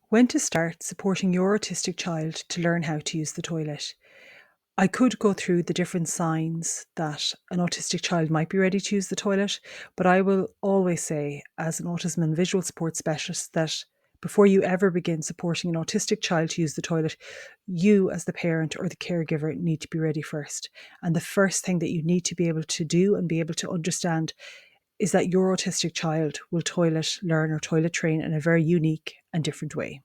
When to start supporting your autistic child to learn how to use the toilet. I could go through the different signs that an autistic child might be ready to use the toilet, but I will always say, as an autism and visual support specialist, that before you ever begin supporting an autistic child to use the toilet, you, as the parent or the caregiver, need to be ready first. And the first thing that you need to be able to do and be able to understand is that your autistic child will toilet learn or toilet train in a very unique and different way.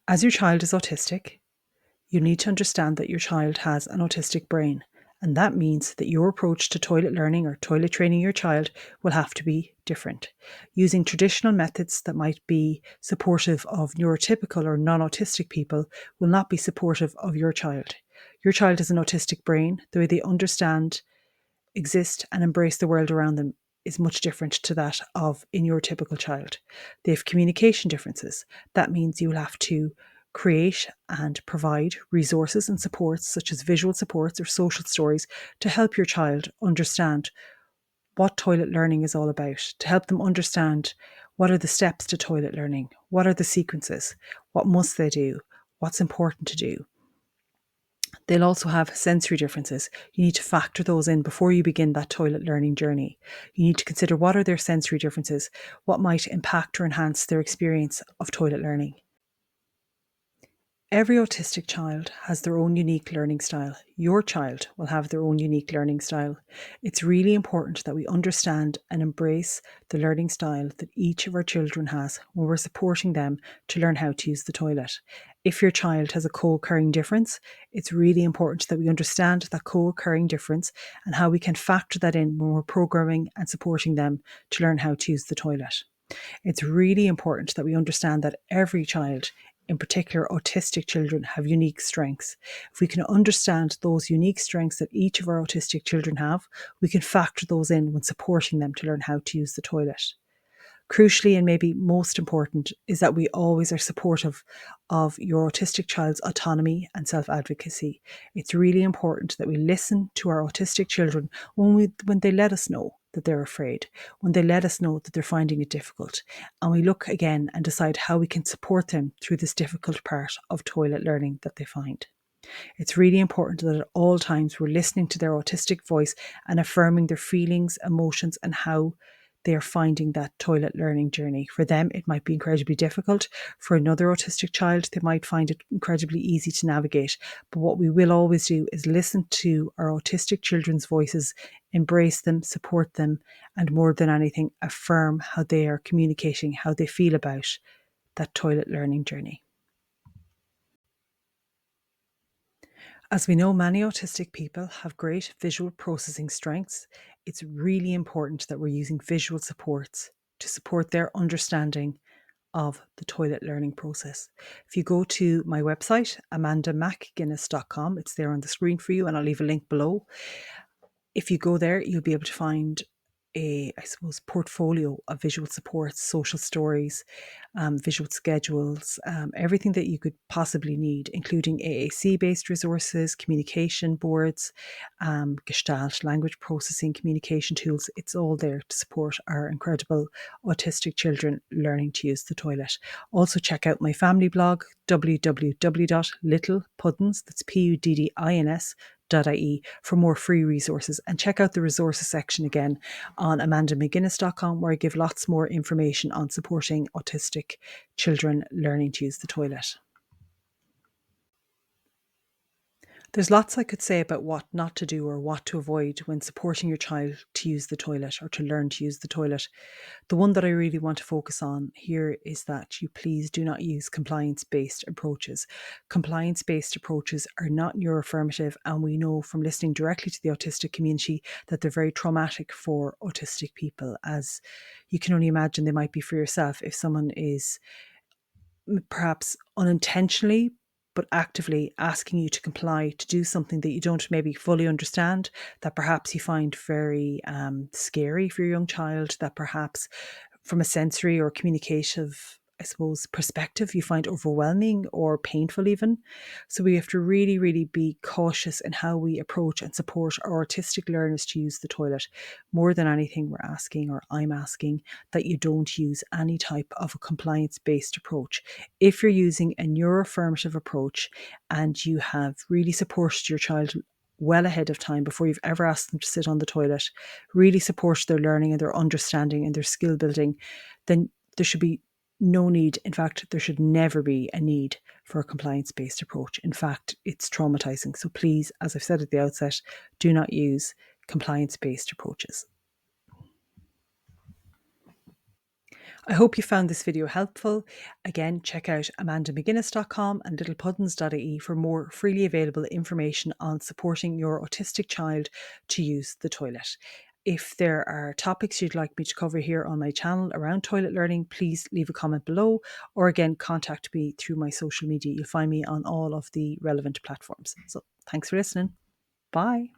As your child is autistic, you need to understand that your child has an autistic brain, and that means that your approach to toilet learning or toilet training your child will have to be different. Using traditional methods that might be supportive of neurotypical or non autistic people will not be supportive of your child. Your child has an autistic brain. The way they understand, exist, and embrace the world around them is much different to that of a neurotypical child. They have communication differences. That means you will have to create and provide resources and supports such as visual supports or social stories to help your child understand what toilet learning is all about, to help them understand what are the steps to toilet learning, what are the sequences, what must they do, what's important to do. They'll also have sensory differences. You need to factor those in before you begin that toilet learning journey. You need to consider what are their sensory differences, what might impact or enhance their experience of toilet learning. Every autistic child has their own unique learning style. Your child will have their own unique learning style. It's really important that we understand and embrace the learning style that each of our children has when we're supporting them to learn how to use the toilet. If your child has a co-occurring difference, it's really important that we understand that co-occurring difference and how we can factor that in when we're programming and supporting them to learn how to use the toilet. It's really important that we understand that every child, in particular autistic children, have unique strengths. If we can understand those unique strengths that each of our autistic children have, we can factor those in when supporting them to learn how to use the toilet. Crucially, and maybe most important, is that we always are supportive of your autistic child's autonomy and self-advocacy. It's really important that we listen to our autistic children when they let us know that they're afraid, when they let us know that they're finding it difficult, and we look again and decide how we can support them through this difficult part of toilet learning that they find. It's really important that at all times we're listening to their autistic voice and affirming their feelings, emotions, and how they are finding that toilet learning journey. For them, it might be incredibly difficult. For another autistic child, they might find it incredibly easy to navigate. But what we will always do is listen to our autistic children's voices, embrace them, support them, and more than anything, affirm how they are communicating, how they feel about that toilet learning journey. As we know, many autistic people have great visual processing strengths. It's really important that we're using visual supports to support their understanding of the toilet learning process. If you go to my website, amandamcguinness.com, it's there on the screen for you, and I'll leave a link below. If you go there, you'll be able to find portfolio of visual supports, social stories, visual schedules, everything that you could possibly need, including AAC-based resources, communication boards, Gestalt, language processing, communication tools. It's all there to support our incredible autistic children learning to use the toilet. Also check out my family blog, www.littlepuddins, that's Puddins, .ie for more free resources, and check out the resources section again on amandamcguinness.com, where I give lots more information on supporting autistic children learning to use the toilet. There's lots I could say about what not to do or what to avoid when supporting your child to use the toilet or to learn to use the toilet. The one that I really want to focus on here is that you please do not use compliance-based approaches. Compliance-based approaches are not neuroaffirmative, and we know from listening directly to the autistic community that they're very traumatic for autistic people, as you can only imagine they might be for yourself if someone is perhaps unintentionally but actively asking you to comply to do something that you don't maybe fully understand, that perhaps you find very scary for your young child, that perhaps from a sensory or communicative I suppose, perspective you find overwhelming or painful even. So we have to really, really be cautious in how we approach and support our autistic learners to use the toilet. More than anything, we're asking, or I'm asking, that you don't use any type of a compliance-based approach. If you're using a neuroaffirmative approach and you have really supported your child well ahead of time before you've ever asked them to sit on the toilet, really support their learning and their understanding and their skill building, then there should be no need. In fact, there should never be a need for a compliance-based approach. In fact, it's traumatizing. So please, as I've said at the outset, do not use compliance-based approaches. I hope you found this video helpful. Again, check out amandamcguinness.com and littlepuddins.ie for more freely available information on supporting your autistic child to use the toilet. If there are topics you'd like me to cover here on my channel around toilet learning, please leave a comment below, or again, contact me through my social media. You'll find me on all of the relevant platforms. So thanks for listening. Bye.